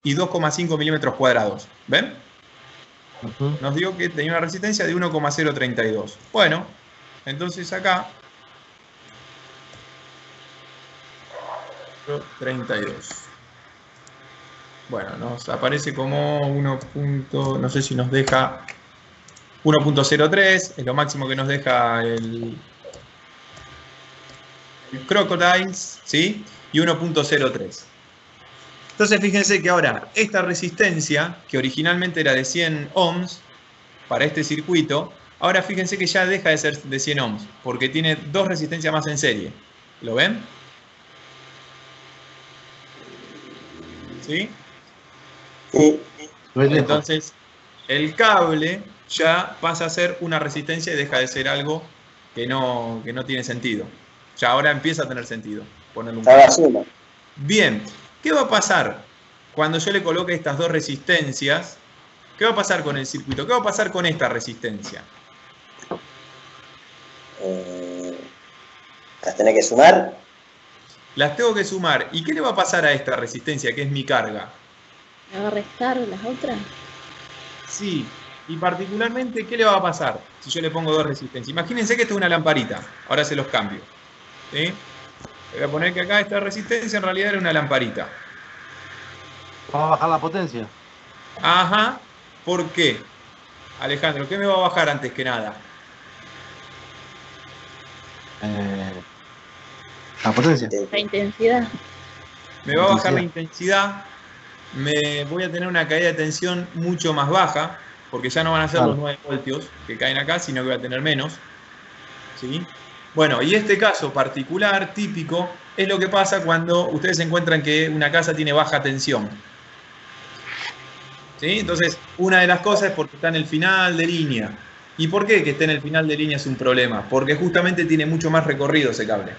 y 2,5 milímetros cuadrados. ¿Ven? Ujú. Nos dio que tenía una resistencia de 1,032. Bueno, entonces acá 32. Bueno, nos aparece como 1. No sé si nos deja 1,03, es lo máximo que nos deja el Crocodiles, ¿sí? Y 1,03. Entonces fíjense que ahora esta resistencia, que originalmente era de 100 ohms para este circuito, ahora fíjense que ya deja de ser de 100 ohms, porque tiene dos resistencias más en serie. ¿Lo ven? ¿Sí? Sí. Lo ves lejos. Entonces, el cable ya pasa a ser una resistencia y deja de ser algo que no tiene sentido. Ya ahora empieza a tener sentido ponerle un Ahora cable. suma. Bien, ¿qué va a pasar cuando yo le coloque estas dos resistencias? ¿Qué va a pasar con el circuito? ¿Qué va a pasar con esta resistencia? Las tenés que sumar. Las tengo que sumar. ¿Y qué le va a pasar a esta resistencia, que es mi carga? ¿Me va a restar las otras? Sí, y particularmente, ¿qué le va a pasar si yo le pongo dos resistencias? Imagínense que esto es una lamparita. Ahora se los cambio. ¿Sí? Voy a poner que acá esta resistencia en realidad era una lamparita. Va a bajar la potencia. Ajá. ¿Por qué? Alejandro, ¿qué me va a bajar antes que nada? La potencia. La intensidad. Me va a bajar la intensidad. Me voy a tener una caída de tensión mucho más baja, porque ya no van a ser Claro. los 9 voltios que caen acá, sino que voy a tener menos. ¿Sí? Bueno, y este caso particular, típico, es lo que pasa cuando ustedes encuentran que una casa tiene baja tensión. ¿Sí? Entonces, una de las cosas es porque está en el final de línea. ¿Y por qué que esté en el final de línea es un problema? Porque justamente tiene mucho más recorrido ese cable.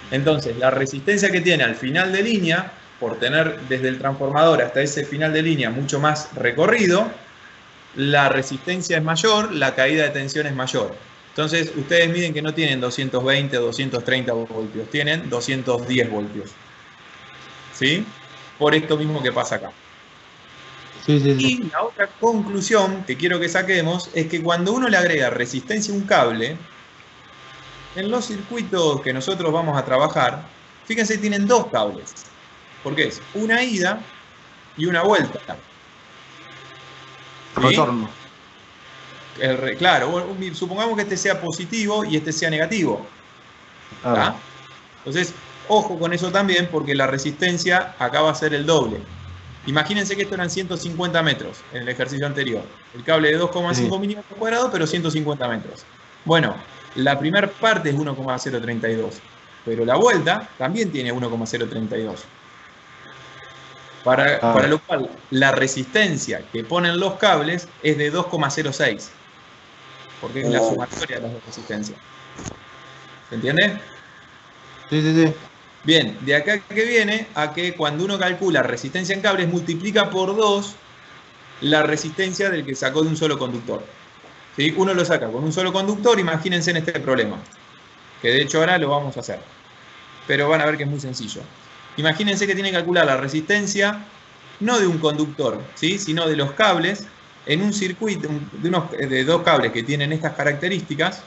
Entonces, la resistencia que tiene al final de línea, por tener desde el transformador hasta ese final de línea mucho más recorrido, la resistencia es mayor, la caída de tensión es mayor. Entonces, ustedes miden que no tienen 220 o 230 voltios, tienen 210 voltios. ¿Sí? Por esto mismo que pasa acá. Sí. Y la otra conclusión que quiero que saquemos es que cuando uno le agrega resistencia a un cable, en los circuitos que nosotros vamos a trabajar, fíjense, tienen dos cables. Porque es una ida y una vuelta. ¿Sí? Retorno. Claro, supongamos que este sea positivo y este sea negativo. Claro. Entonces, ojo con eso también, porque la resistencia acá va a ser el doble. Imagínense que esto eran 150 metros en el ejercicio anterior. El cable de 2,5 milímetros cuadrados, pero 150 metros. Bueno, la primera parte es 1,032, pero la vuelta también tiene 1,032. Para lo cual, la resistencia que ponen los cables es de 2,06, porque es la sumatoria de las dos resistencias. ¿Se entiende? Sí. Bien, de acá que viene a que cuando uno calcula resistencia en cables, multiplica por 2 la resistencia del que sacó de un solo conductor. ¿Sí? Uno lo saca con un solo conductor, imagínense en este problema, que de hecho ahora lo vamos a hacer. Pero van a ver que es muy sencillo. Imagínense que tienen que calcular la resistencia no de un conductor, ¿sí? Sino de los cables en un circuito de dos cables que tienen estas características,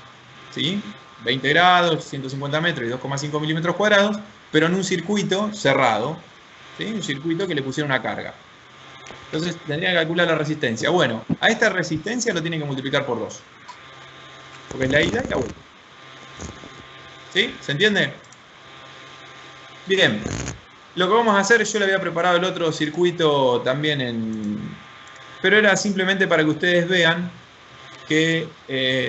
¿sí? 20 grados, 150 metros y 2,5 milímetros cuadrados, pero en un circuito cerrado, ¿sí? Un circuito que le pusieron una carga. Entonces tendría que calcular la resistencia. Bueno, a esta resistencia lo tienen que multiplicar por 2. Porque es la ida y la vuelta. ¿Sí? ¿Se entiende? Bien. Lo que vamos a hacer, yo le había preparado el otro circuito también pero era simplemente para que ustedes vean que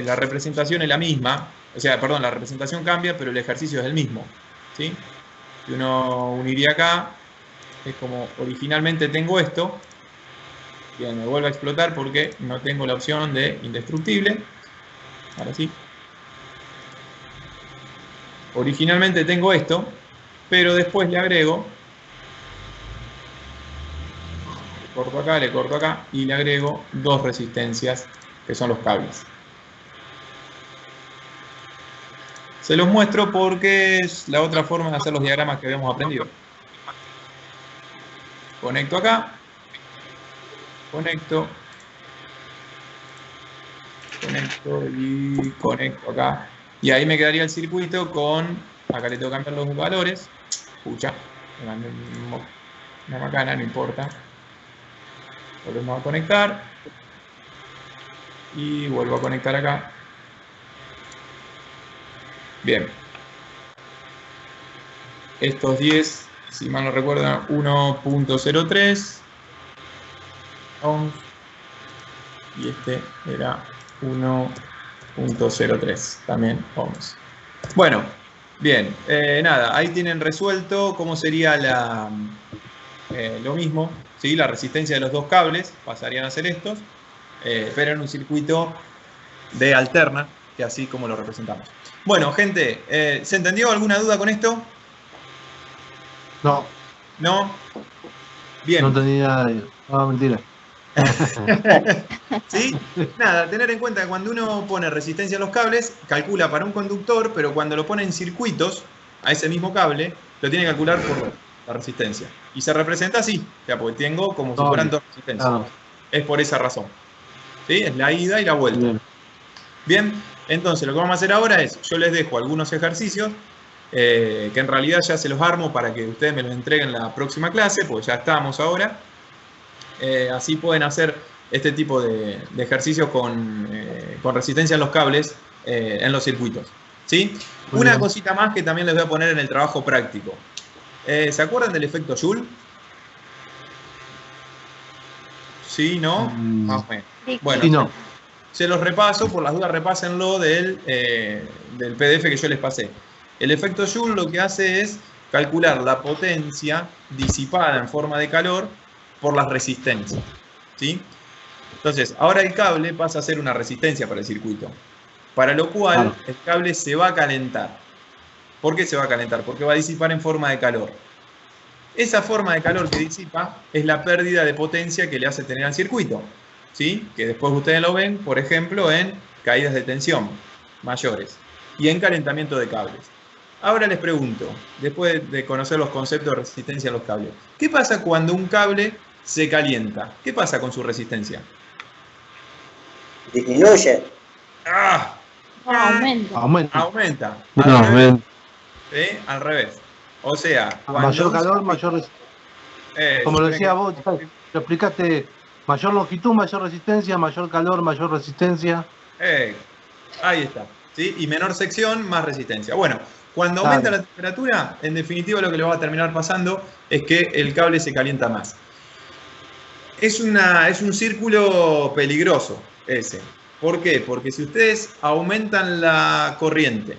la representación es la misma. O sea, perdón, la representación cambia, pero el ejercicio es el mismo. ¿Sí? Si uno uniría acá, es como originalmente tengo esto. Bien, me vuelve a explotar porque no tengo la opción de indestructible. Ahora sí. Originalmente tengo esto, pero después le agrego, le corto acá y le agrego dos resistencias que son los cables. Se los muestro porque es la otra forma de hacer los diagramas que habíamos aprendido. conecto acá, conecto y conecto acá. Y ahí me quedaría el circuito con, acá le tengo que cambiar los valores. Escucha, me mandé una macana, no importa. Volvemos a conectar. Y vuelvo a conectar acá. Bien. Estos 10, si mal no recuerdo, 1.03 ohms. Y este era 1.03 también ohms. Bueno, bien, nada, ahí tienen resuelto cómo sería lo mismo, ¿sí? La resistencia de los dos cables pasarían a ser estos, pero en un circuito de alterna, que así como lo representamos. Bueno, gente, ¿se entendió alguna duda con esto? No. ¿No? Bien. No tenía. No, mentira. ¿Sí? Nada, tener en cuenta que cuando uno pone resistencia a los cables, calcula para un conductor, pero cuando lo pone en circuitos, a ese mismo cable, lo tiene que calcular por la resistencia. Y se representa así, o sea, porque tengo como si fueran dos resistencias. Claro. Es por esa razón. ¿Sí? Es la ida y la vuelta. Bien. Bien, entonces lo que vamos a hacer ahora es, yo les dejo algunos ejercicios, que en realidad ya se los armo para que ustedes me los entreguen en la próxima clase, porque ya estamos ahora. Así pueden hacer este tipo de ejercicios con resistencia en los cables en los circuitos. ¿Sí? Una cosita más que también les voy a poner en el trabajo práctico. ¿Se acuerdan del efecto Joule? ¿Sí? ¿No? Más o menos. Bueno, Sí, no. se los repaso, por las dudas repásenlo del PDF que yo les pasé. El efecto Joule lo que hace es calcular la potencia disipada en forma de calor por las resistencias. ¿Sí? Entonces, ahora el cable pasa a ser una resistencia para el circuito. Para lo cual, el cable se va a calentar. ¿Por qué se va a calentar? Porque va a disipar en forma de calor. Esa forma de calor que disipa es la pérdida de potencia que le hace tener al circuito. ¿Sí? Que después ustedes lo ven, por ejemplo, en caídas de tensión mayores y en calentamiento de cables. Ahora les pregunto, después de conocer los conceptos de resistencia a los cables, ¿qué pasa cuando un cable se calienta? ¿Qué pasa con su resistencia? Disminuye. ¡Ah! Aumenta. Aumenta. No, ¿Sí? Al revés. O sea, mayor calor, mayor resistencia. Como lo decía vos, lo explicaste, mayor longitud, mayor resistencia, mayor calor, mayor resistencia. Ahí está. ¿Sí? Y menor sección, más resistencia. Bueno, cuando aumenta la temperatura, en definitiva lo que le va a terminar pasando es que el cable se calienta más. Es un círculo peligroso ese. ¿Por qué? Porque si ustedes aumentan la corriente,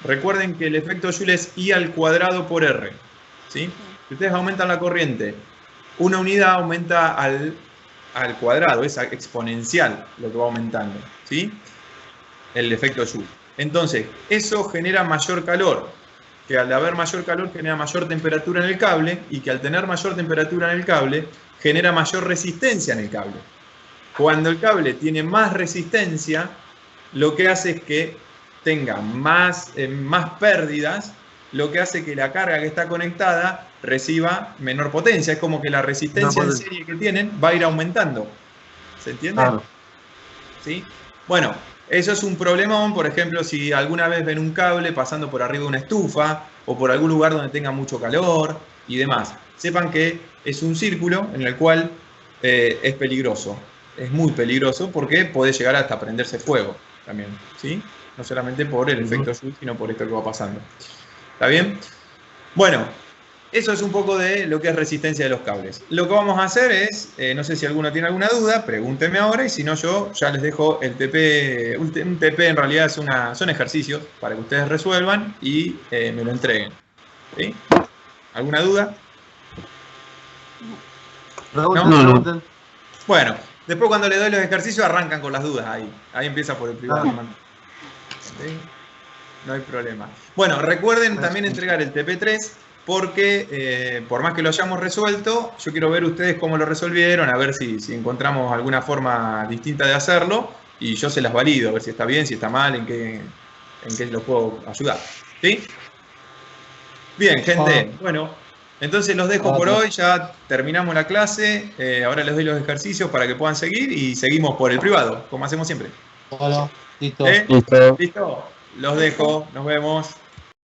recuerden que el efecto Joule es I al cuadrado por R. ¿Sí? Si ustedes aumentan la corriente, una unidad aumenta al cuadrado, es exponencial lo que va aumentando. ¿Sí? El efecto Joule. Entonces, eso genera mayor calor, que al haber mayor calor genera mayor temperatura en el cable, y que al tener mayor temperatura en el cable, genera mayor resistencia en el cable. Cuando el cable tiene más resistencia, lo que hace es que tenga más pérdidas, lo que hace que la carga que está conectada reciba menor potencia. Es como que la resistencia en serie que tienen va a ir aumentando. ¿Se entiende? Claro. ¿Sí? Bueno, eso es un problemón, por ejemplo, si alguna vez ven un cable pasando por arriba de una estufa o por algún lugar donde tenga mucho calor y demás. Sepan que es un círculo en el cual es peligroso. Es muy peligroso porque puede llegar hasta prenderse fuego también, ¿sí? No solamente por el efecto Joule, sino por esto que va pasando. ¿Está bien? Bueno, eso es un poco de lo que es resistencia de los cables. Lo que vamos a hacer es, no sé si alguno tiene alguna duda, pregúntenme ahora, y si no yo ya les dejo el TP. Un TP en realidad son ejercicios para que ustedes resuelvan y me lo entreguen. ¿Sí? ¿Alguna duda? No. Bueno, después cuando le doy los ejercicios arrancan con las dudas ahí. Ahí empieza por el privado. ¿Sí? No hay problema. Bueno, recuerden también entregar el TP3 porque por más que lo hayamos resuelto, yo quiero ver ustedes cómo lo resolvieron, a ver si encontramos alguna forma distinta de hacerlo y yo se las valido, a ver si está bien, si está mal, en qué los puedo ayudar. ¿Sí? Bien, gente. Bueno, Entonces los dejo por hoy, ya terminamos la clase. Ahora les doy los ejercicios para que puedan seguir y seguimos por el privado, como hacemos siempre. Bueno, listo. Listo. Los dejo, nos vemos.